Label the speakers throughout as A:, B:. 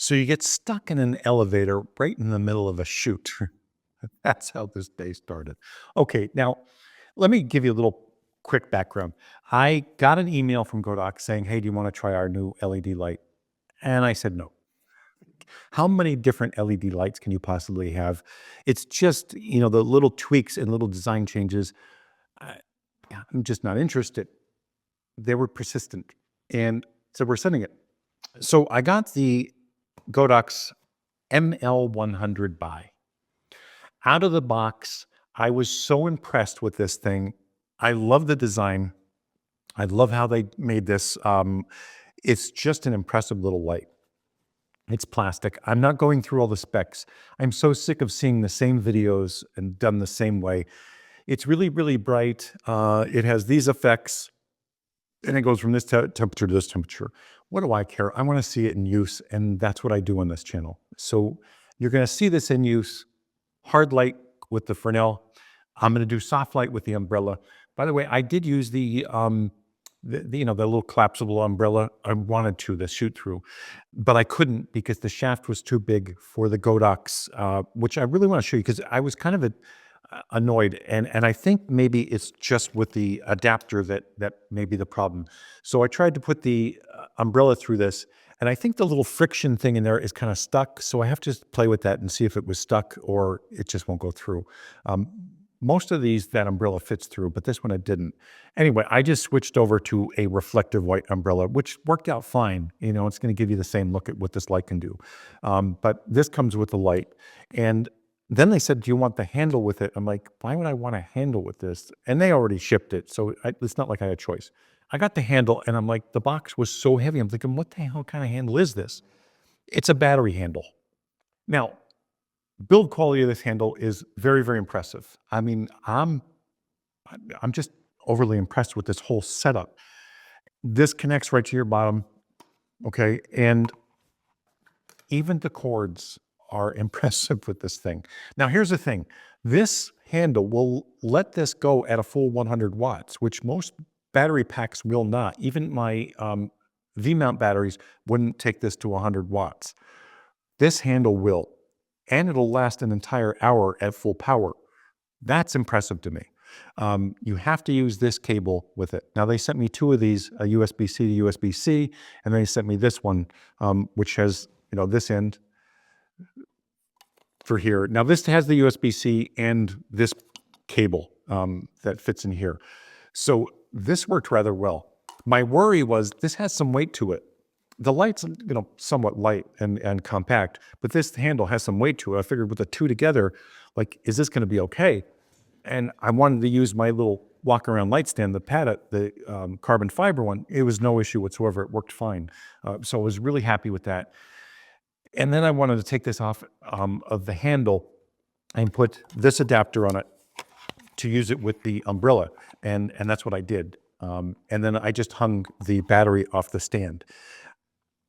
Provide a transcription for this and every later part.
A: So you get stuck in an elevator right in the middle of a shoot. That's how this day started. Okay, now let me give you a little quick background. I got an email from Godox saying, "Hey, do you want to try our new LED light?" And I said no. How many different LED lights can you possibly have? It's just, the little tweaks and little design changes. I, yeah, I'm just not interested. They were persistent. And so we're sending it. So I got the Godox ML100 Bi. Out of the box, I was so impressed with this thing. I love the design. I love how they made this. It's just an impressive little light. It's plastic. I'm not going through all the specs. I'm so sick of seeing the same videos and done the same way. It's really, really bright. It has these effects, and it goes from this temperature to this temperature. What do I care? I want to see it in use, and that's what I do on this channel. So you're going to see this in use. Hard light with the Fresnel. I'm going to do soft light with the umbrella. By the way, I did use the little collapsible umbrella. I wanted to shoot through, but I couldn't because the shaft was too big for the Godox, which I really want to show you because I was kind of annoyed, and I think maybe it's just with the adapter that may be the problem. So I tried to put the umbrella through this, and I think the little friction thing in there is kind of stuck. So I have to play with that and see if it was stuck or it just won't go through. Most of these, that umbrella fits through, but this one it didn't. Anyway, I just switched over to a reflective white umbrella, which worked out fine. It's going to give you the same look at what this light can do. But this comes with the light. And then they said, "Do you want the handle with it?" I'm like, "Why would I want a handle with this?" And they already shipped it, so it's not like I had a choice. I got the handle, and I'm like, the box was so heavy. I'm thinking, what the hell kind of handle is this? It's a battery handle. Now, build quality of this handle is very, very impressive. I mean, I'm just overly impressed with this whole setup. This connects right to your bottom, okay? And even the cords are impressive with this thing. Now, here's the thing. This handle will let this go at a full 100 watts, which most battery packs will not. Even my V-mount batteries wouldn't take this to 100 watts. This handle will, and it'll last an entire hour at full power. That's impressive to me. You have to use this cable with it. Now, they sent me two of these, a USB-C to USB-C, and they sent me this one, which has, this end for here. Now, this has the USB-C and this cable that fits in here. So this worked rather well. My worry was this has some weight to it. The light's, somewhat light and compact, but this handle has some weight to it. I figured with the two together, like, is this going to be okay? And I wanted to use my little walk around light stand, the Paddock, the carbon fiber one. It was no issue whatsoever. It worked fine. So I was really happy with that. And then I wanted to take this off of the handle and put this adapter on it to use it with the umbrella. And that's what I did. And then I just hung the battery off the stand.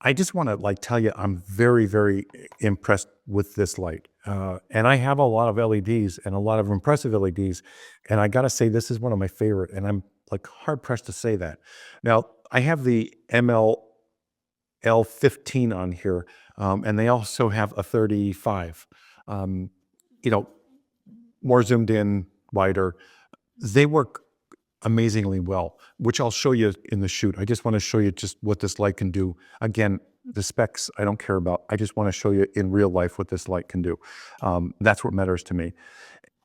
A: I just want to tell you, I'm very, very impressed with this light. And I have a lot of LEDs and a lot of impressive LEDs. And I got to say, this is one of my favorite. And I'm hard pressed to say that. Now, I have the ML100 on here. And they also have a 35, more zoomed in, wider. They work amazingly well, which I'll show you in the shoot. I just want to show you just what this light can do. Again, the specs I don't care about. I just want to show you in real life what this light can do. That's what matters to me.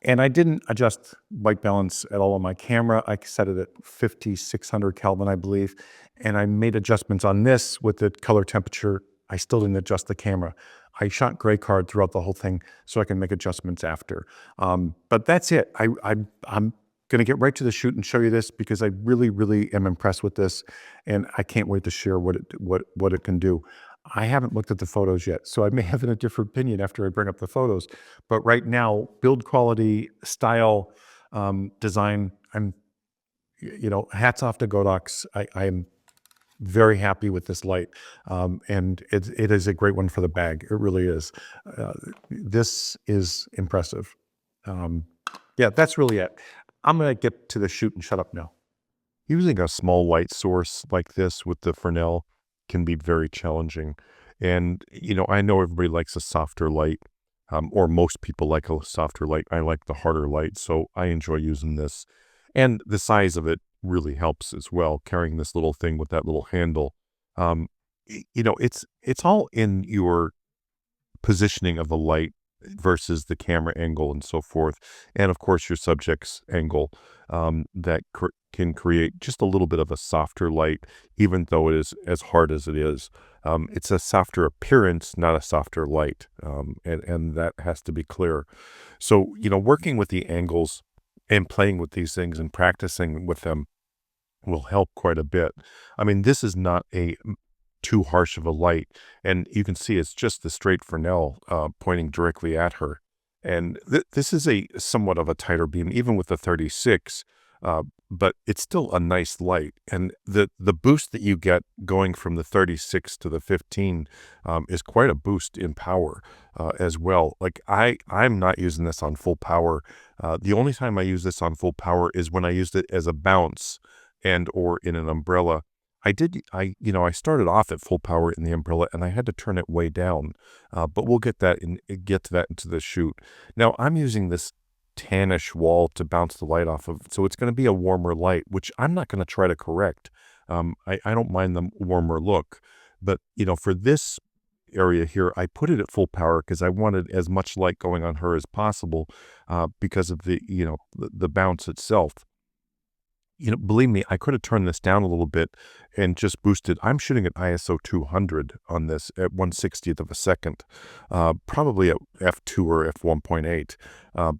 A: And I didn't adjust white balance at all on my camera. I set it at 5,600 Kelvin, I believe. And I made adjustments on this with the color temperature. I still didn't adjust the camera. I shot gray card throughout the whole thing so I can make adjustments after. But that's it. I'm going to get right to the shoot and show you this because I really, really am impressed with this, and I can't wait to share what it can do. I haven't looked at the photos yet, so I may have a different opinion after I bring up the photos. But right now, build quality, style, design, hats off to Godox. I am very happy with this light, and it is a great one for the bag. It really is. This is impressive. Yeah, that's really it. I'm going to get to the shoot and shut up now.
B: Using a small light source like this with the Fresnel can be very challenging. And, I know everybody likes a softer light, or most people like a softer light. I like the harder light, so I enjoy using this. And the size of it really helps as well, carrying this little thing with that little handle. It's all in your positioning of the light versus the camera angle and so forth. And of course, your subject's angle that can create just a little bit of a softer light, even though it is as hard as it is. It's a softer appearance, not a softer light. And that has to be clear. So, working with the angles and playing with these things and practicing with them will help quite a bit. I mean, this is not a too harsh of a light, and you can see it's just the straight Fresnel pointing directly at her. And this is a somewhat of a tighter beam, even with the 36, but it's still a nice light. And the boost that you get going from the 36 to the 15 is quite a boost in power as well. Like I'm not using this on full power. The only time I use this on full power is when I used it as a bounce and or in an umbrella. I started off at full power in the umbrella and I had to turn it way down. But we'll get to that into the shoot. Now I'm using this tannish wall to bounce the light off of. So it's going to be a warmer light, which I'm not going to try to correct. I don't mind the warmer look, but for this area here, I put it at full power because I wanted as much light going on her as possible, because of the bounce itself. Believe me, I could have turned this down a little bit and just boosted. I'm shooting at ISO 200 on this at 1/60th of a second, probably at f2 or f1.8.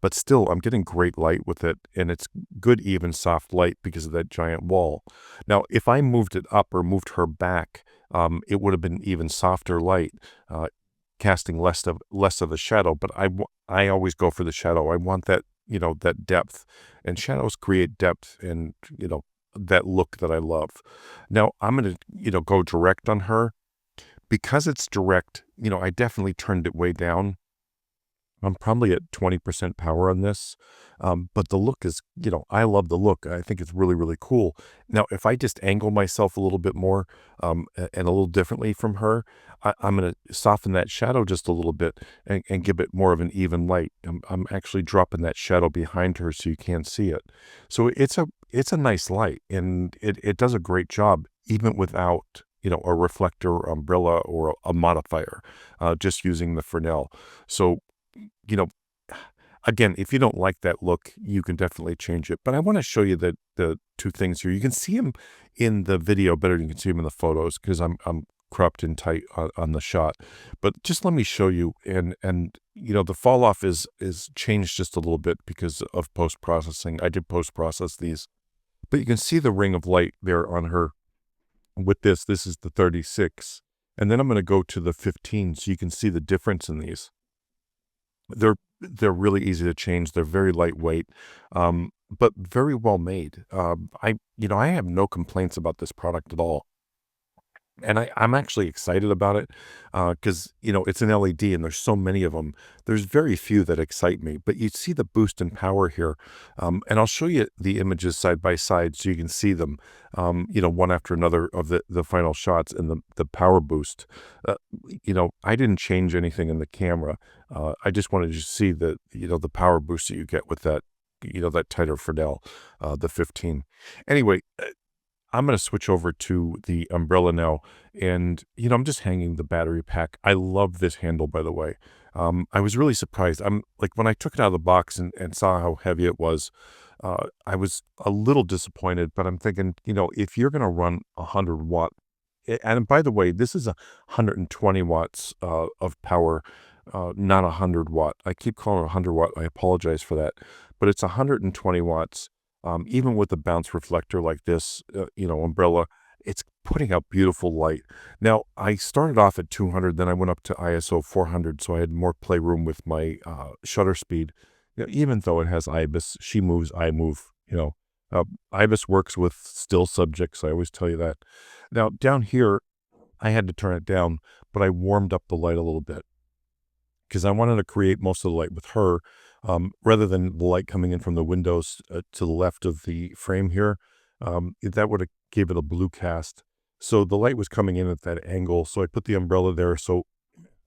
B: But still, I'm getting great light with it, and it's good, even soft light because of that giant wall. Now, if I moved it up or moved her back, it would have been even softer light, uh, casting less of a shadow. But I always go for the shadow. I want that depth, and shadows create depth and that look that I love. Now I'm going to go direct on her because it's direct. I definitely turned it way down. I'm probably at 20% power on this. But the look is, I love the look. I think it's really, really cool. Now, if I just angle myself a little bit more, and a little differently from her, I'm going to soften that shadow just a little bit and give it more of an even light. I'm actually dropping that shadow behind her so you can't see it. So it's a nice light, and it does a great job, even without, a reflector, umbrella, or a modifier, just using the Fresnel. So, you know, again, if you don't like that look, you can definitely change it. But I want to show you the two things here. You can see them in the video better than you can see them in the photos because I'm cropped in tight on the shot. But just let me show you. And the fall off is changed just a little bit because of post processing. I did post process these, but you can see the ring of light there on her with this. This is the 36, and then I'm going to go to the 15, so you can see the difference in these. They're really easy to change. They're very lightweight, but very well made. I have no complaints about this product at all. And I'm actually excited about it because, it's an LED and there's so many of them. There's very few that excite me, but you see the boost in power here. And I'll show you the images side by side so you can see them, one after another of the final shots and the power boost. I didn't change anything in the camera. I just wanted you to see the power boost that you get with that tighter Fresnel, the 15. Anyway, I'm going to switch over to the umbrella now. And, I'm just hanging the battery pack. I love this handle, by the way. I was really surprised. I'm like, when I took it out of the box and saw how heavy it was, I was a little disappointed, but I'm thinking, if you're going to run 100 watt, and by the way, this is 120 watts of power, not 100 watt. I keep calling it 100 watt. I apologize for that, but it's 120 watts. Even with a bounce reflector like this, umbrella, it's putting out beautiful light. Now, I started off at 200, then I went up to ISO 400, so I had more playroom with my shutter speed. Even though it has IBIS, she moves, I move. IBIS works with still subjects. I always tell you that. Now, down here, I had to turn it down, but I warmed up the light a little bit because I wanted to create most of the light with her, rather than the light coming in from the windows to the left of the frame here. That would have gave it a blue cast. So the light was coming in at that angle. So I put the umbrella there so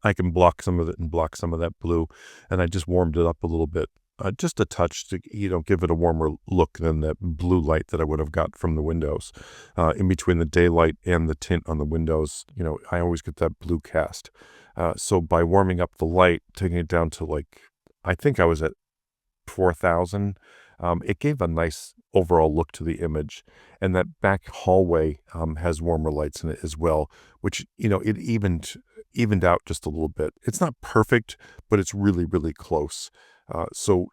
B: I can block some of it and block some of that blue. And I just warmed it up a little bit, just a touch to, give it a warmer look than that blue light that I would have got from the windows. In between the daylight and the tint on the windows, I always get that blue cast. So by warming up the light, taking it down to I think I was at 4,000, it gave a nice overall look to the image. And that back hallway has warmer lights in it as well, which, it evened out just a little bit. It's not perfect, but it's really, really close. So,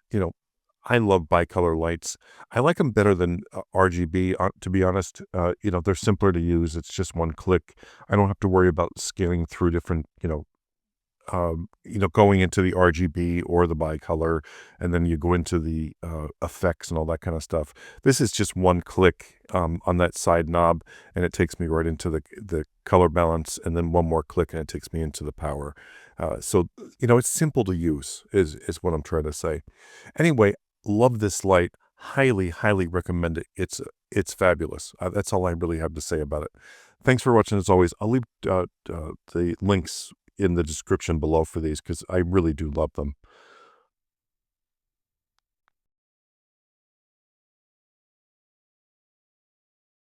B: I love bicolor lights. I like them better than RGB, to be honest. They're simpler to use. It's just one click. I don't have to worry about scaling through different, going into the RGB or the bicolor, and then you go into the effects and all that kind of stuff. This is just one click on that side knob, and it takes me right into the color balance, and then one more click, and it takes me into the power. So, it's simple to use, is what I'm trying to say. Anyway, love this light. Highly, highly recommend it. It's fabulous. That's all I really have to say about it. Thanks for watching. As always, I'll leave the links in the description below for these because I really do love them.